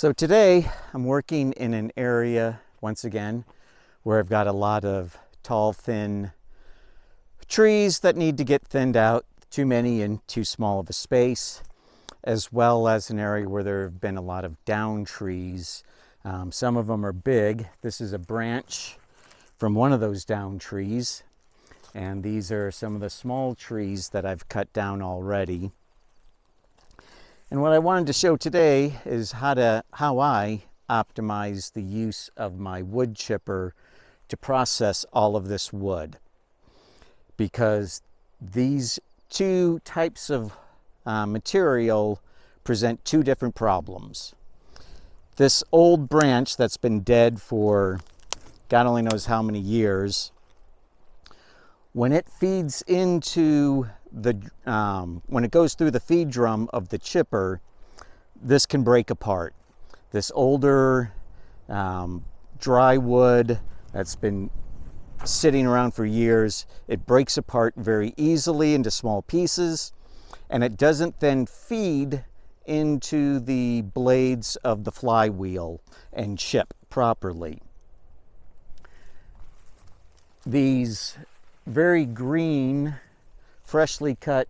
So today I'm working in an area, once again, where I've got a lot of tall, thin trees that need to get thinned out, too many in too small of a space, as well as an area where there have been a lot of down trees. Some of them are big. This is a branch from one of those down trees, and these are some of the small trees that I've cut down already. And what I wanted to show today is how I optimize the use of my wood chipper to process all of this wood. Because these two types of material present two different problems. This old branch that's been dead for God only knows how many years, when it feeds into the when it goes through the feed drum of the chipper, this can break apart. This older dry wood that's been sitting around for years, it breaks apart very easily into small pieces, and it doesn't then feed into the blades of the flywheel and chip properly. These very green, freshly cut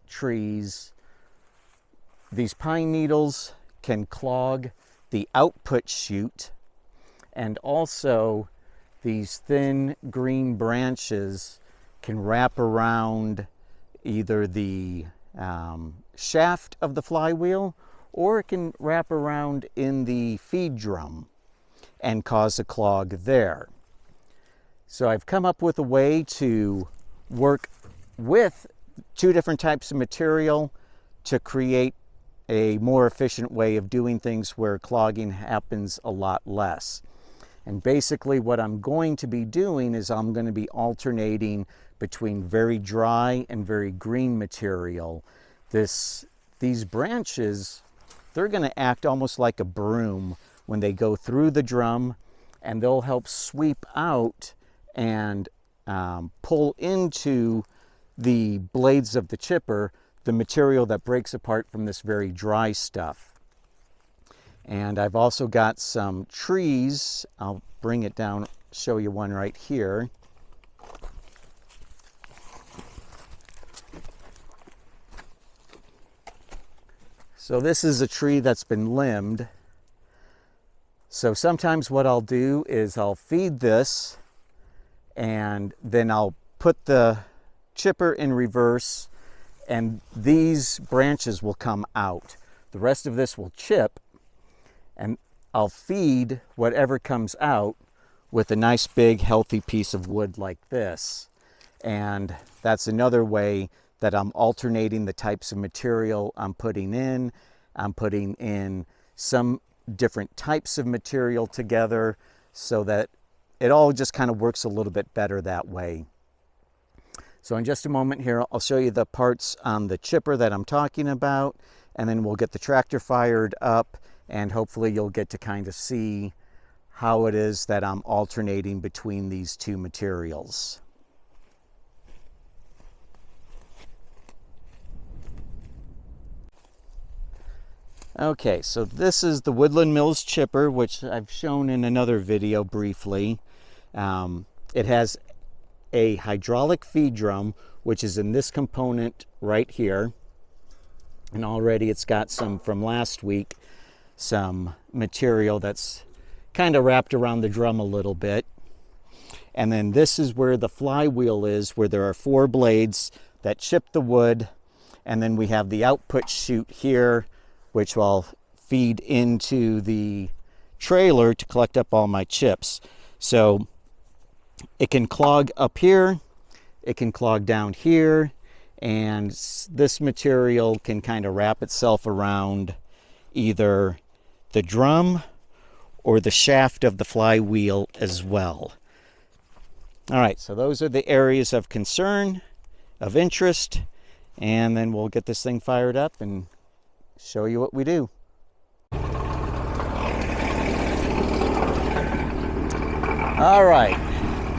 trees, these pine needles can clog the output chute, and also these thin green branches can wrap around either the shaft of the flywheel, or it can wrap around in the feed drum and cause a clog there. So I've come up with a way to work with two different types of material to create a more efficient way of doing things where clogging happens a lot less. And basically what I'm going to be doing is I'm going to be alternating between very dry and very green material. These branches, they're going to act almost like a broom when they go through the drum, and they'll help sweep out and pull into the blades of the chipper the material that breaks apart from this very dry stuff. And I've also got some trees. I'll bring it down, show you one right here. So this is a tree that's been limbed. So sometimes what I'll do is I'll feed this, and then I'll put the chipper in reverse, and these branches will come out. The rest of this will chip, and I'll feed whatever comes out with a nice big healthy piece of wood like this. And that's another way that I'm alternating the types of material I'm putting in. I'm putting in some different types of material together so that it all just kind of works a little bit better that way. So in just a moment here, I'll show you the parts on the chipper that I'm talking about, and then we'll get the tractor fired up, and hopefully you'll get to kind of see how it is that I'm alternating between these two materials. Okay, so this is the Woodland Mills chipper, which I've shown in another video briefly. It has a hydraulic feed drum, which is in this component right here. And already it's got some from last week, some material that's kind of wrapped around the drum a little bit. And then this is where the flywheel is, where there are 4 blades that chip the wood. And then we have the output chute here, which will feed into the trailer to collect up all my chips. So it can clog up here, it can clog down here, and this material can kind of wrap itself around either the drum or the shaft of the flywheel as well. All right, so those are the areas of concern, of interest, and then we'll get this thing fired up and show you what we do. All right,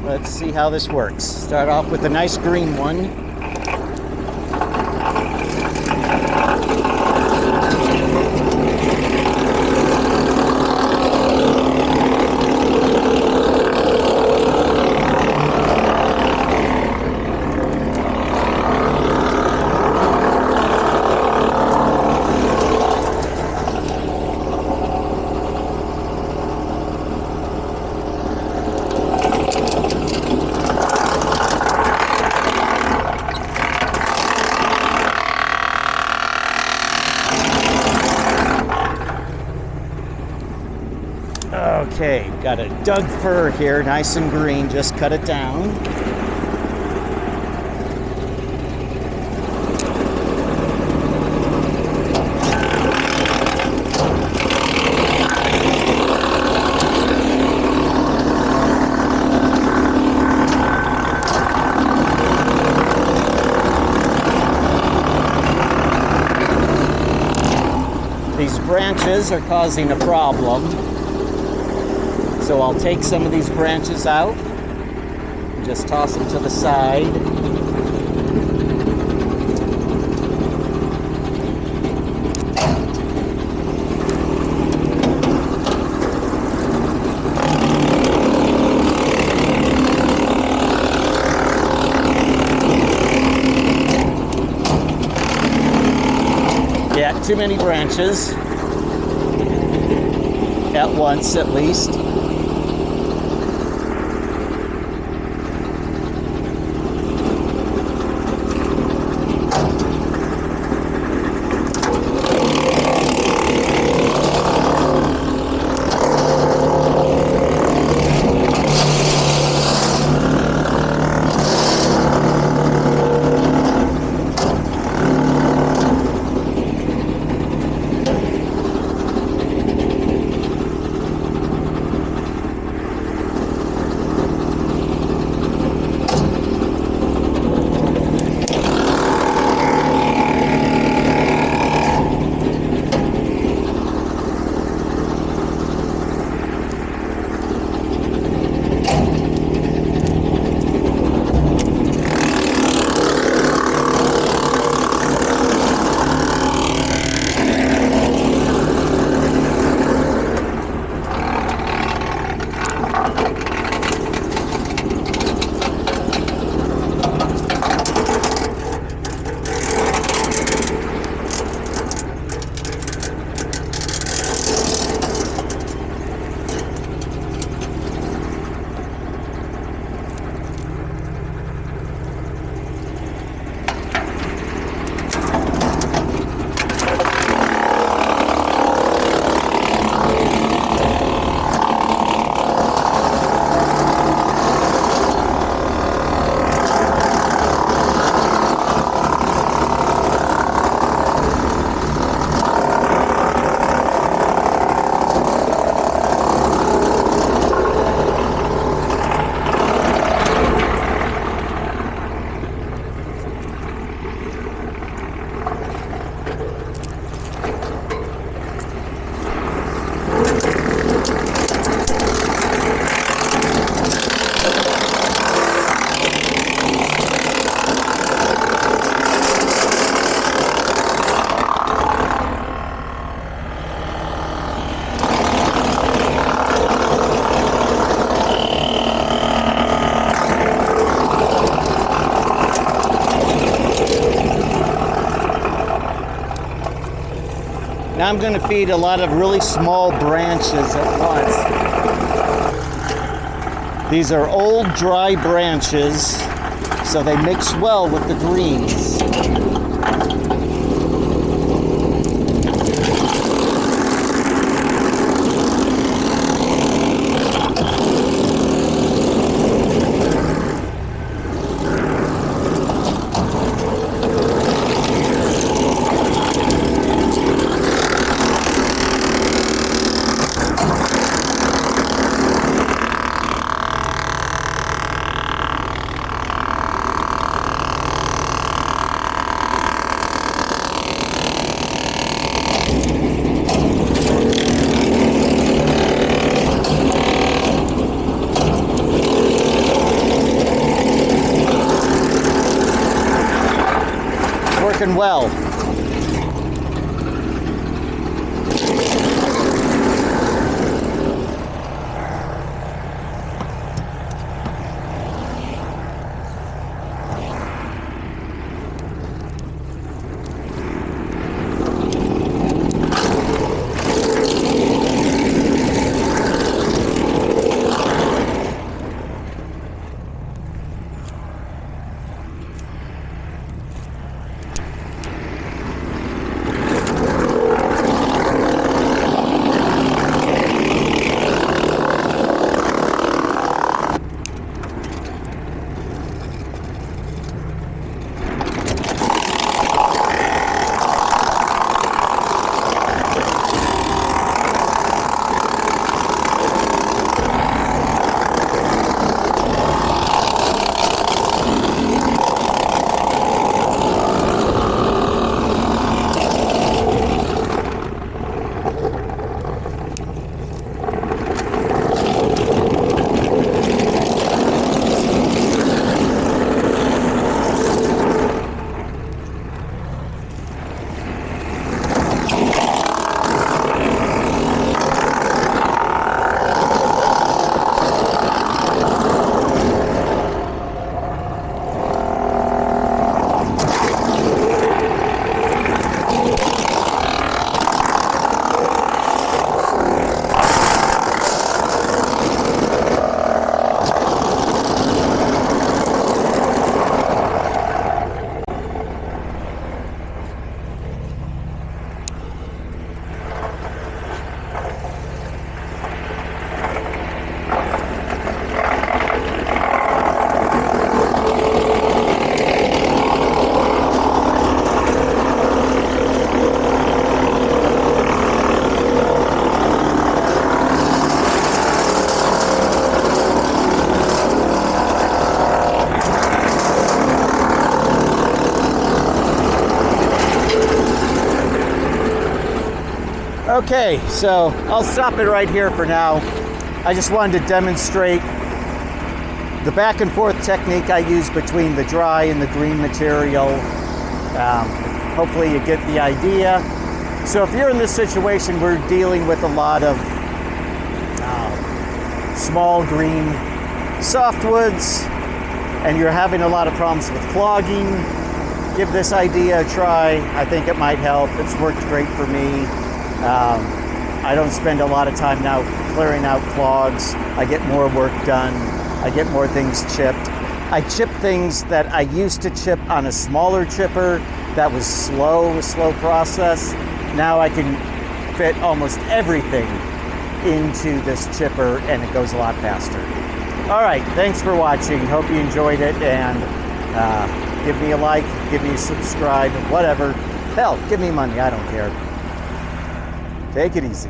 let's see how this works. Start off with a nice green one. Okay, got a Doug fir here, nice and green, just cut it down. These branches are causing a problem, so I'll take some of these branches out and just toss them to the side. Yeah, too many branches at once, at least. Now I'm going to feed a lot of really small branches at once. These are old, dry branches, so they mix well with the greens. Working well. Okay, so I'll stop it right here for now. I just wanted to demonstrate the back and forth technique I use between the dry and the green material. Hopefully you get the idea. So if you're in this situation, we're dealing with a lot of small green softwoods, and you're having a lot of problems with clogging, give this idea a try. I think it might help. It's worked great for me. I don't spend a lot of time now clearing out clogs. I get more work done. I get more things chipped. I chip things that I used to chip on a smaller chipper that was a slow process. Now I can fit almost everything into this chipper and it goes a lot faster. All right, thanks for watching. Hope you enjoyed it, and give me a like, give me a subscribe, whatever. Hell, give me money, I don't care. Take it easy.